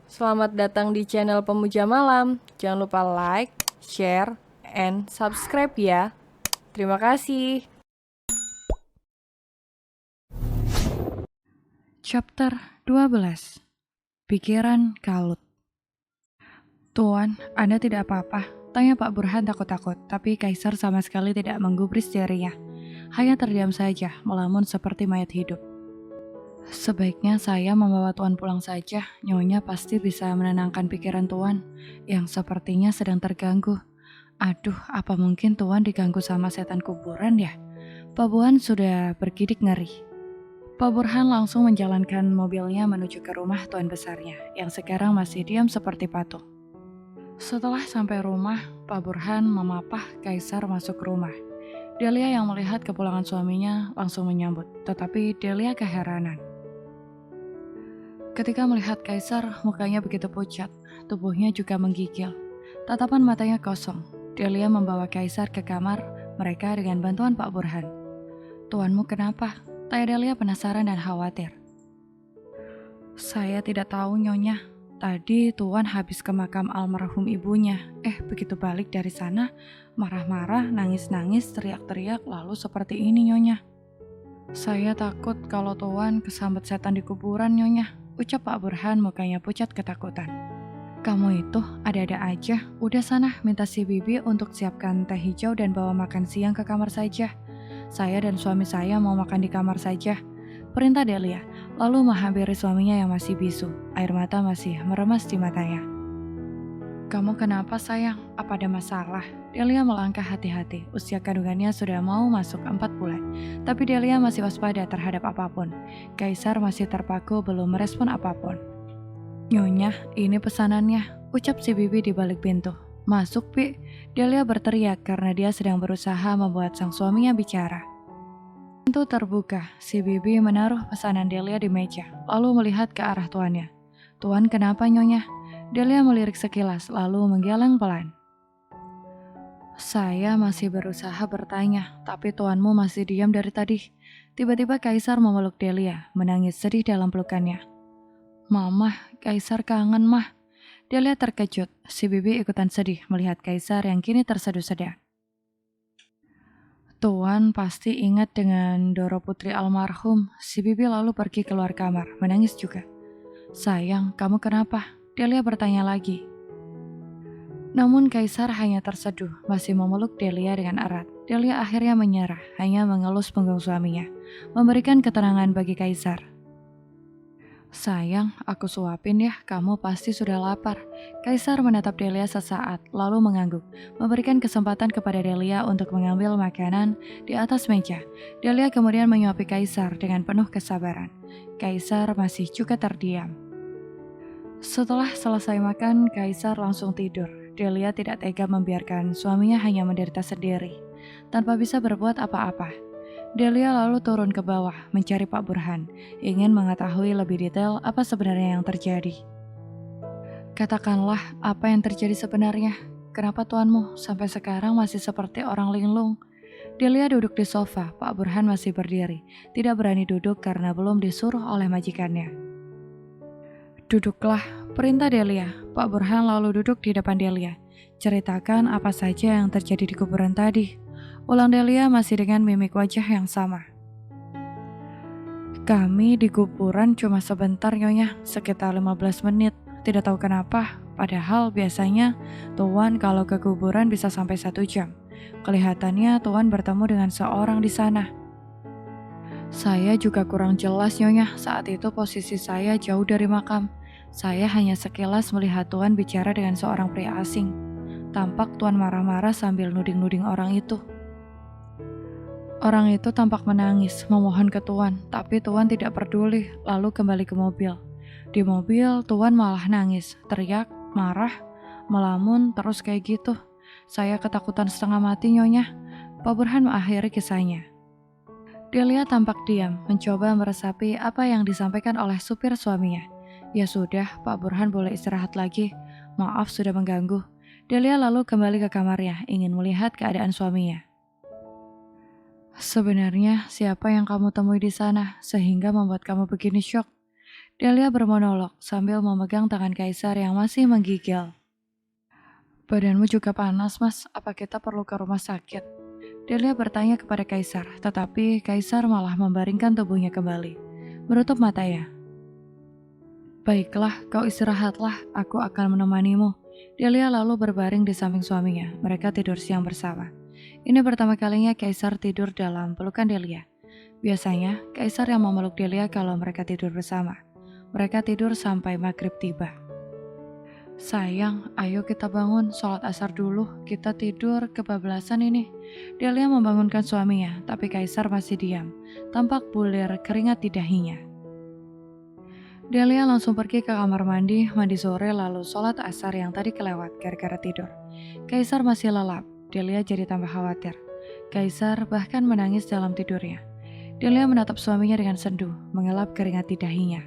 Selamat datang di channel Pemuja Malam. Jangan lupa like, share, and subscribe ya. Terima kasih. Chapter 12. Pikiran kalut. Tuan, Anda tidak apa-apa? Tanya Pak Burhan takut-takut, tapi Kaisar sama sekali tidak menggubris jarinya. Hanya terdiam saja, melamun seperti mayat hidup. Sebaiknya saya membawa Tuan pulang saja. Nyonya pasti bisa menenangkan pikiran Tuan, yang sepertinya sedang terganggu. Aduh, apa mungkin Tuan diganggu sama setan kuburan ya? Pak Burhan sudah bergidik ngeri. Pak Burhan langsung menjalankan mobilnya menuju ke rumah tuan besarnya, yang sekarang masih diam seperti patung. Setelah sampai rumah, Pak Burhan memapah Kaisar masuk rumah. Delia yang melihat kepulangan suaminya langsung menyambut, tetapi Delia keheranan. Ketika melihat Kaisar, mukanya begitu pucat, tubuhnya juga menggigil. Tatapan matanya kosong. Delia membawa Kaisar ke kamar mereka dengan bantuan Pak Burhan. "Tuanmu kenapa?" tanya Delia penasaran dan khawatir. "Saya tidak tahu, Nyonya. Tadi Tuan habis ke makam almarhum ibunya. Begitu balik dari sana, marah-marah, nangis-nangis, teriak-teriak, lalu seperti ini, Nyonya." "Saya takut kalau Tuan kesambet setan di kuburan, Nyonya," ucap Pak Burhan mukanya pucat ketakutan. "Kamu itu ada-ada aja. Udah sana minta si Bibi untuk siapkan teh hijau dan bawa makan siang ke kamar saja. Saya dan suami saya mau makan di kamar saja," perintah Delia, lalu menghampiri suaminya yang masih bisu. Air mata masih meremas di matanya. "Kamu kenapa sayang? Apa ada masalah?" Delia melangkah hati-hati. Usia kandungannya sudah mau masuk 4 bulan. Tapi Delia masih waspada terhadap apapun. Kaisar masih terpaku belum merespon apapun. "Nyonya, ini pesanannya," ucap si Bibi di balik pintu. "Masuk, Pi." Delia berteriak karena dia sedang berusaha membuat sang suaminya bicara. Pintu terbuka, si Bibi menaruh pesanan Delia di meja, lalu melihat ke arah tuannya. "Tuan kenapa, Nyonya?" Delia melirik sekilas, lalu menggeleng pelan. "Saya masih berusaha bertanya, tapi tuanmu masih diam dari tadi." Tiba-tiba Kaisar memeluk Delia, menangis sedih dalam pelukannya. "Mama, Kaisar kangen, Mah." Delia terkejut, si Bibi ikutan sedih melihat Kaisar yang kini terseduh sedang. "Tuan pasti ingat dengan Doro putri almarhum." Si Bibi lalu pergi keluar kamar, menangis juga. "Sayang, kamu kenapa?" Delia bertanya lagi. Namun Kaisar hanya terseduh, masih memeluk Delia dengan erat. Delia akhirnya menyerah, hanya mengelus punggung suaminya, memberikan ketenangan bagi Kaisar. "Sayang, aku suapin ya, kamu pasti sudah lapar." Kaisar menatap Delia sesaat, lalu mengangguk, memberikan kesempatan kepada Delia untuk mengambil makanan di atas meja. Delia kemudian menyuapi Kaisar dengan penuh kesabaran. Kaisar masih juga terdiam. Setelah selesai makan, Kaisar langsung tidur. Delia tidak tega membiarkan suaminya hanya menderita sendiri, tanpa bisa berbuat apa-apa. Delia lalu turun ke bawah, mencari Pak Burhan, ingin mengetahui lebih detail apa sebenarnya yang terjadi. "Katakanlah apa yang terjadi sebenarnya. Kenapa tuanmu sampai sekarang masih seperti orang linglung?" Delia duduk di sofa, Pak Burhan masih berdiri, tidak berani duduk karena belum disuruh oleh majikannya. "Duduklah," perintah Delia. Pak Burhan lalu duduk di depan Delia. "Ceritakan apa saja yang terjadi di kuburan tadi," ulang Delia masih dengan mimik wajah yang sama. "Kami di kuburan cuma sebentar, Nyonya, sekitar 15 menit. Tidak tahu kenapa, padahal biasanya Tuan kalau ke kuburan bisa sampai 1 jam. Kelihatannya Tuan bertemu dengan seorang di sana." "Saya juga kurang jelas, Nyonya. Saat itu posisi saya jauh dari makam. Saya hanya sekilas melihat Tuan bicara dengan seorang pria asing. Tampak Tuan marah-marah sambil nuding-nuding orang itu. Orang itu tampak menangis, memohon ke Tuan, tapi Tuan tidak peduli, lalu kembali ke mobil. Di mobil, Tuan malah nangis, teriak, marah, melamun, terus kayak gitu. Saya ketakutan setengah mati, Nyonya." Pak Burhan mengakhiri kisahnya. Delia tampak diam, mencoba meresapi apa yang disampaikan oleh supir suaminya. "Ya sudah, Pak Burhan boleh istirahat lagi. Maaf sudah mengganggu." Delia lalu kembali ke kamarnya, ingin melihat keadaan suaminya. "Sebenarnya siapa yang kamu temui di sana sehingga membuat kamu begini syok?" Delia bermonolog sambil memegang tangan Kaisar yang masih menggigil. Badanmu juga panas, Mas. Apa kita perlu ke rumah sakit? Delia bertanya kepada Kaisar, tetapi Kaisar malah membaringkan tubuhnya kembali. Menutup matanya. Baiklah, kau istirahatlah, aku akan menemanimu. Delia lalu berbaring di samping suaminya. Mereka tidur siang bersama. Ini pertama kalinya Kaisar tidur dalam pelukan Delia. Biasanya, Kaisar yang memeluk Delia kalau mereka tidur bersama. Mereka tidur sampai maghrib tiba. Sayang, ayo kita bangun, sholat asar dulu, kita tidur kebablasan ini. Delia membangunkan suaminya, tapi Kaisar masih diam. Tampak bulir keringat di dahinya. Delia langsung pergi ke kamar mandi sore lalu sholat asar yang tadi kelewat gara-gara tidur. Kaisar masih lelap, Delia jadi tambah khawatir. Kaisar bahkan menangis dalam tidurnya. Delia menatap suaminya dengan sendu, mengelap keringat di dahinya.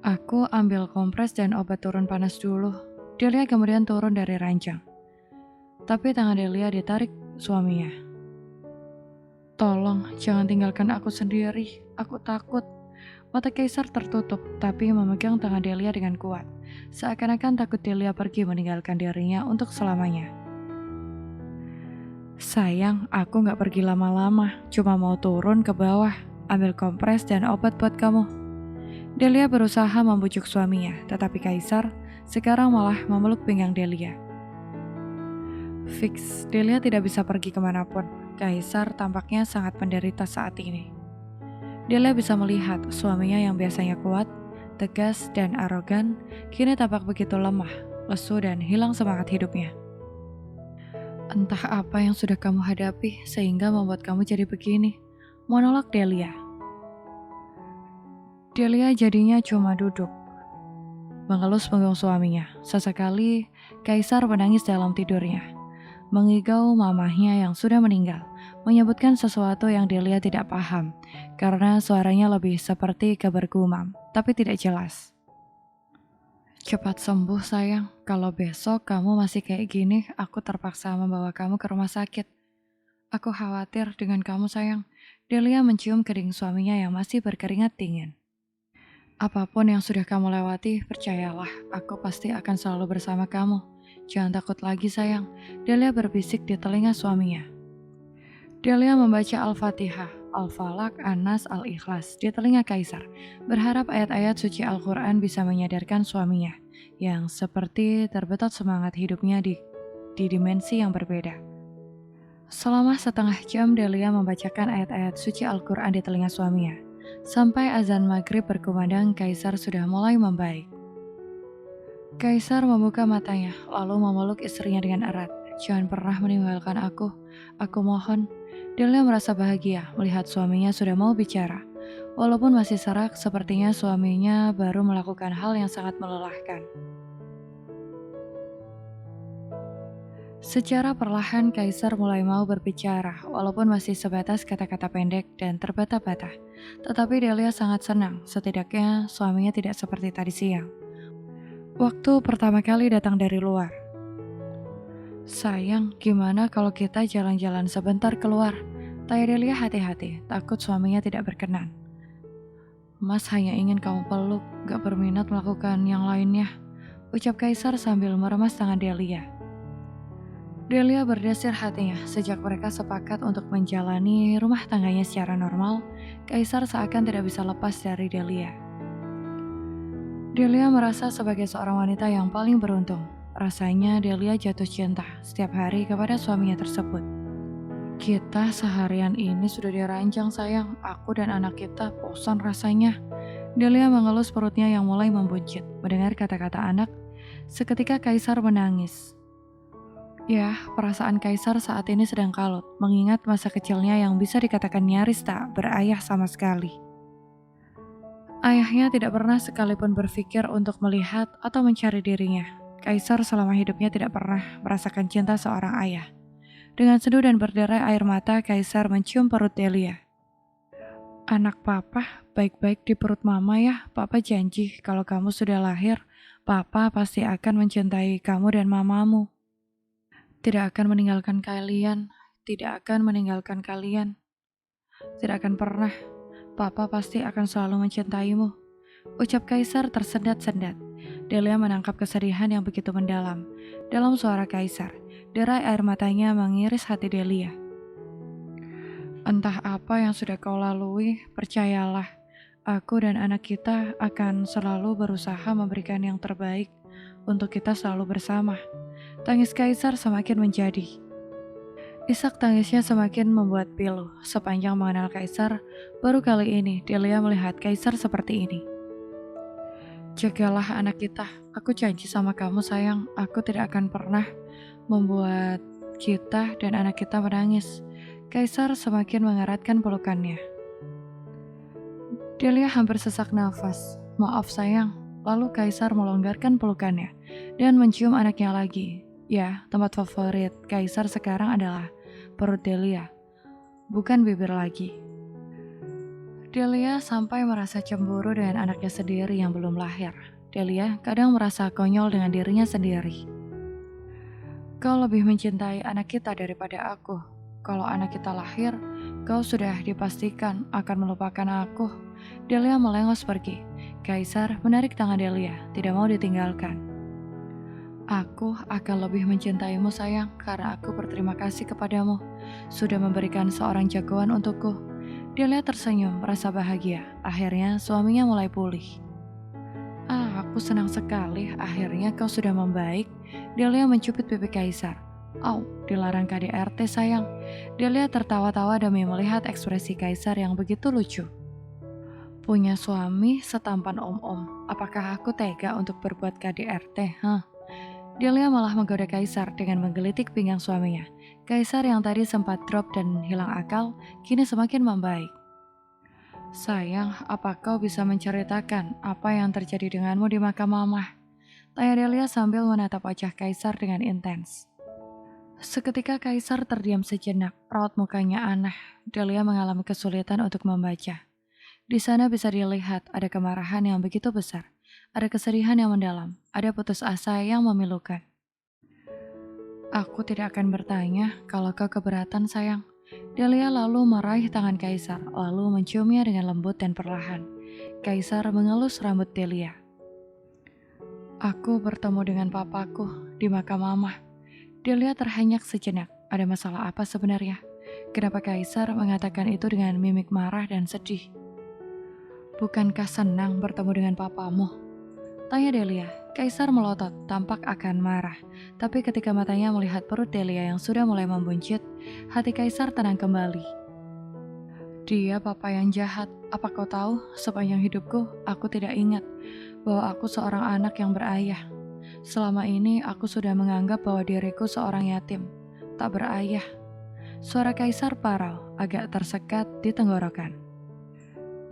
Aku ambil kompres dan obat turun panas dulu. Delia kemudian turun dari ranjang. Tapi tangan Delia ditarik suaminya. Tolong, jangan tinggalkan aku sendiri. Aku takut. Mata Kaisar tertutup, tapi memegang tangan Delia dengan kuat. Seakan-akan takut Delia pergi meninggalkan dirinya untuk selamanya. Sayang, aku gak pergi lama-lama. Cuma mau turun ke bawah, ambil kompres dan obat buat kamu. Delia berusaha membujuk suaminya, tetapi Kaisar sekarang malah memeluk pinggang Delia. Fix, Delia tidak bisa pergi kemanapun. Kaisar tampaknya sangat menderita saat ini. Delia bisa melihat suaminya yang biasanya kuat, tegas, dan arogan, kini tampak begitu lemah, lesu, dan hilang semangat hidupnya. Entah apa yang sudah kamu hadapi sehingga membuat kamu jadi begini, monolog Delia. Delia jadinya cuma duduk, mengelus punggung suaminya. Sesekali, Kaisar menangis dalam tidurnya, mengigau mamahnya yang sudah meninggal, menyebutkan sesuatu yang Delia tidak paham, karena suaranya lebih seperti kebergumam, tapi tidak jelas. Cepat sembuh sayang, kalau besok kamu masih kayak gini, aku terpaksa membawa kamu ke rumah sakit. Aku khawatir dengan kamu sayang. Delia mencium keding suaminya yang masih berkeringat dingin. Apapun yang sudah kamu lewati, percayalah, aku pasti akan selalu bersama kamu. Jangan takut lagi sayang, Delia berbisik di telinga suaminya. Delia membaca Al-Fatihah, Al-Falaq, An-Nas, Al-Ikhlas di telinga Kaisar, berharap ayat-ayat suci Al-Quran bisa menyadarkan suaminya, yang seperti terbetot semangat hidupnya di dimensi yang berbeda. Selama setengah jam Delia membacakan ayat-ayat suci Al-Quran di telinga suaminya. Sampai azan maghrib berkumandang, Kaisar sudah mulai membaik. Kaisar membuka matanya, lalu memeluk istrinya dengan erat. Jangan pernah meninggalkan aku mohon. Delia merasa bahagia melihat suaminya sudah mau bicara. Walaupun masih serak, sepertinya suaminya baru melakukan hal yang sangat melelahkan. Secara perlahan Kaisar mulai mau berbicara, walaupun masih sebatas kata-kata pendek dan terbata-bata. Tetapi Delia sangat senang, setidaknya suaminya tidak seperti tadi siang. Waktu pertama kali datang dari luar. Sayang, gimana kalau kita jalan-jalan sebentar keluar? Tanya Delia hati-hati, takut suaminya tidak berkenan. Mas hanya ingin kamu peluk, gak berminat melakukan yang lainnya, ucap Kaisar sambil meremas tangan Delia. Delia berdesir hatinya sejak mereka sepakat untuk menjalani rumah tangganya secara normal. Kaisar seakan tidak bisa lepas dari Delia. Delia merasa sebagai seorang wanita yang paling beruntung. Rasanya Delia jatuh cinta setiap hari kepada suaminya tersebut. Kita seharian ini sudah dirancang sayang, aku dan anak kita bosan rasanya. Delia mengelus perutnya yang mulai membuncit. Mendengar kata-kata anak, seketika Kaisar menangis. Ya, perasaan Kaisar saat ini sedang kalut, mengingat masa kecilnya yang bisa dikatakan nyaris tak berayah sama sekali. Ayahnya tidak pernah sekalipun berpikir untuk melihat atau mencari dirinya. Kaisar selama hidupnya tidak pernah merasakan cinta seorang ayah. Dengan seduh dan berderai air mata, Kaisar mencium perut Delia. Anak papa, baik-baik di perut mama ya. Papa janji kalau kamu sudah lahir, papa pasti akan mencintai kamu dan mamamu. Tidak akan meninggalkan kalian, tidak akan meninggalkan kalian. Tidak akan pernah, papa pasti akan selalu mencintaimu. Ucap Kaisar tersendat-sendat. Delia menangkap kesedihan yang begitu mendalam. Dalam suara Kaisar, derai air matanya mengiris hati Delia. Entah apa yang sudah kau lalui, percayalah, aku dan anak kita akan selalu berusaha memberikan yang terbaik untuk kita selalu bersama. Tangis Kaisar semakin menjadi. Isak tangisnya semakin membuat pilu. Sepanjang mengenal Kaisar, baru kali ini Delia melihat Kaisar seperti ini. Jagalah anak kita, aku janji sama kamu sayang, aku tidak akan pernah membuat kita dan anak kita menangis. Kaisar semakin mengeratkan pelukannya. Delia hampir sesak nafas. Maaf sayang. Lalu Kaisar melonggarkan pelukannya dan mencium anaknya lagi. Ya, tempat favorit Kaisar sekarang adalah perut Delia, bukan bibir lagi. Delia sampai merasa cemburu dengan anaknya sendiri yang belum lahir. Delia kadang merasa konyol dengan dirinya sendiri. Kau lebih mencintai anak kita daripada aku. Kalau anak kita lahir, kau sudah dipastikan akan melupakan aku. Delia melengos pergi. Kaisar menarik tangan Delia, tidak mau ditinggalkan. Aku akan lebih mencintaimu sayang, karena aku berterima kasih kepadamu. Sudah memberikan seorang jagoan untukku. Delia tersenyum, merasa bahagia. Akhirnya suaminya mulai pulih. Aku senang sekali, akhirnya kau sudah membaik. Delia mencubit pipi Kaisar. Dilarang KDRT sayang. Delia tertawa-tawa demi melihat ekspresi Kaisar yang begitu lucu. Punya suami setampan om-om, apakah aku tega untuk berbuat KDRT, Delia malah menggoda Kaisar dengan menggelitik pinggang suaminya. Kaisar yang tadi sempat drop dan hilang akal, kini semakin membaik. Sayang, apa kau bisa menceritakan apa yang terjadi denganmu di makam mama? Tanya Delia sambil menatap wajah Kaisar dengan intens. Seketika Kaisar terdiam sejenak, raut mukanya aneh. Delia mengalami kesulitan untuk membaca. Di sana bisa dilihat ada kemarahan yang begitu besar, ada kesedihan yang mendalam, ada putus asa yang memilukan. Aku tidak akan bertanya kalau kau keberatan sayang. Delia lalu meraih tangan Kaisar, lalu menciumnya dengan lembut dan perlahan. Kaisar mengelus rambut Delia. Aku bertemu dengan papaku di makam mama. Delia terhenyak sejenak. Ada masalah apa sebenarnya? Kenapa Kaisar mengatakan itu dengan mimik marah dan sedih? Bukankah senang bertemu dengan papamu? Tanya Delia. Kaisar melotot, tampak akan marah. Tapi ketika matanya melihat perut Delia yang sudah mulai membuncit, hati Kaisar tenang kembali. Dia papa yang jahat. Apa kau tahu, sepanjang hidupku, aku tidak ingat bahwa aku seorang anak yang berayah. Selama ini aku sudah menganggap bahwa diriku seorang yatim, tak berayah. Suara Kaisar parau, agak tersekat di tenggorokan.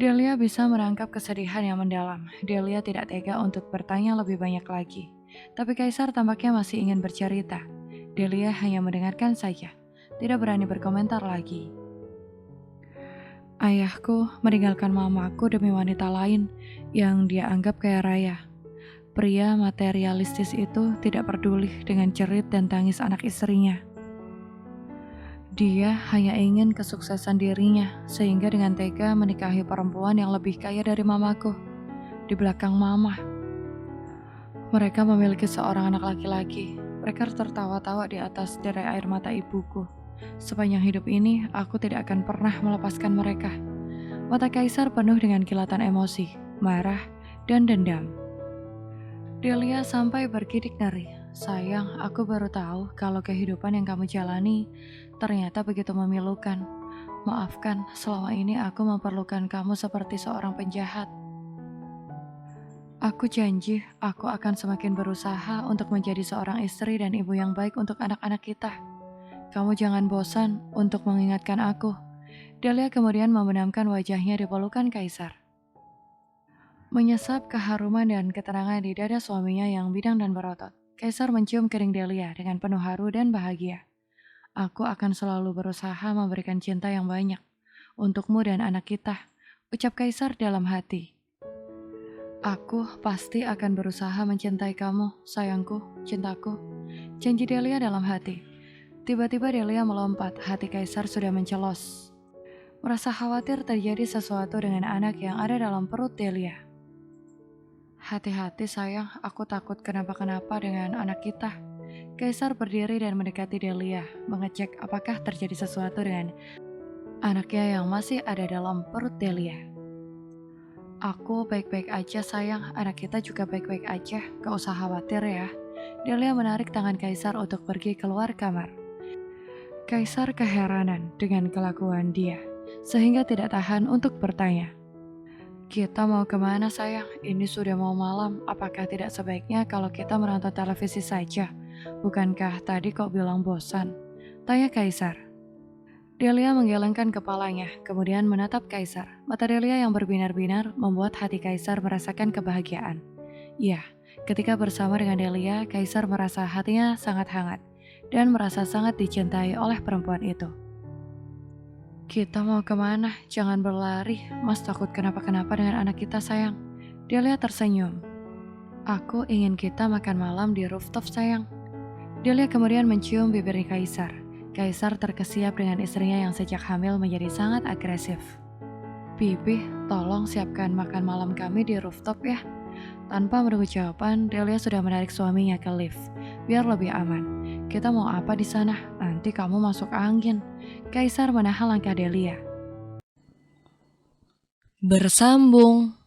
Delia bisa menangkap kesedihan yang mendalam. Delia tidak tega untuk bertanya lebih banyak lagi. Tapi Kaisar tampaknya masih ingin bercerita. Delia hanya mendengarkan saja, tidak berani berkomentar lagi. Ayahku meninggalkan mamaku demi wanita lain yang dia anggap kaya raya. Pria materialistis itu tidak peduli dengan cerit dan tangis anak istrinya. Dia hanya ingin kesuksesan dirinya, sehingga dengan tega menikahi perempuan yang lebih kaya dari mamaku, di belakang mama. Mereka memiliki seorang anak laki-laki. Mereka tertawa-tawa di atas derai air mata ibuku. Sepanjang hidup ini, aku tidak akan pernah melepaskan mereka. Mata Kaisar penuh dengan kilatan emosi, marah, dan dendam. Delia sampai bergidik ngeri. Sayang, aku baru tahu kalau kehidupan yang kamu jalani ternyata begitu memilukan. Maafkan, selama ini aku memperlukan kamu seperti seorang penjahat. Aku janji, aku akan semakin berusaha untuk menjadi seorang istri dan ibu yang baik untuk anak-anak kita. Kamu jangan bosan untuk mengingatkan aku. Delia kemudian membenamkan wajahnya di pelukan Kaisar. Menyesap keharuman dan ketenangan di dada suaminya yang bidang dan berotot. Kaisar mencium kering Delia dengan penuh haru dan bahagia. Aku akan selalu berusaha memberikan cinta yang banyak untukmu dan anak kita, ucap Kaisar dalam hati. Aku pasti akan berusaha mencintai kamu, sayangku, cintaku, janji Delia dalam hati. Tiba-tiba Delia melompat, hati Kaisar sudah mencelos. Merasa khawatir terjadi sesuatu dengan anak yang ada dalam perut Delia. Hati-hati sayang, aku takut kenapa-kenapa dengan anak kita. Kaisar berdiri dan mendekati Delia, mengecek apakah terjadi sesuatu dengan anaknya yang masih ada dalam perut Delia. Aku baik-baik aja sayang, anak kita juga baik-baik aja, gak usah khawatir ya. Delia menarik tangan Kaisar untuk pergi keluar kamar. Kaisar keheranan dengan kelakuan dia, sehingga tidak tahan untuk bertanya. Kita mau kemana sayang? Ini sudah mau malam, apakah tidak sebaiknya kalau kita menonton televisi saja? Bukankah tadi kau bilang bosan? Tanya Kaisar. Delia menggelengkan kepalanya, kemudian menatap Kaisar. Mata Delia yang berbinar-binar membuat hati Kaisar merasakan kebahagiaan. Iya, ketika bersama dengan Delia, Kaisar merasa hatinya sangat hangat dan merasa sangat dicintai oleh perempuan itu. Kita mau kemana? Jangan berlari, Mas takut kenapa-kenapa dengan anak kita sayang. Delia tersenyum. Aku ingin kita makan malam di rooftop sayang. Delia kemudian mencium bibirnya Kaisar. Kaisar terkesiap dengan istrinya yang sejak hamil menjadi sangat agresif. Bibi, tolong siapkan makan malam kami di rooftop ya. Tanpa menunggu jawaban, Delia sudah menarik suaminya ke lift. Biar lebih aman. Kita mau apa di sana? Nanti kamu masuk angin. Kaisar menahan langkah Delia. Bersambung.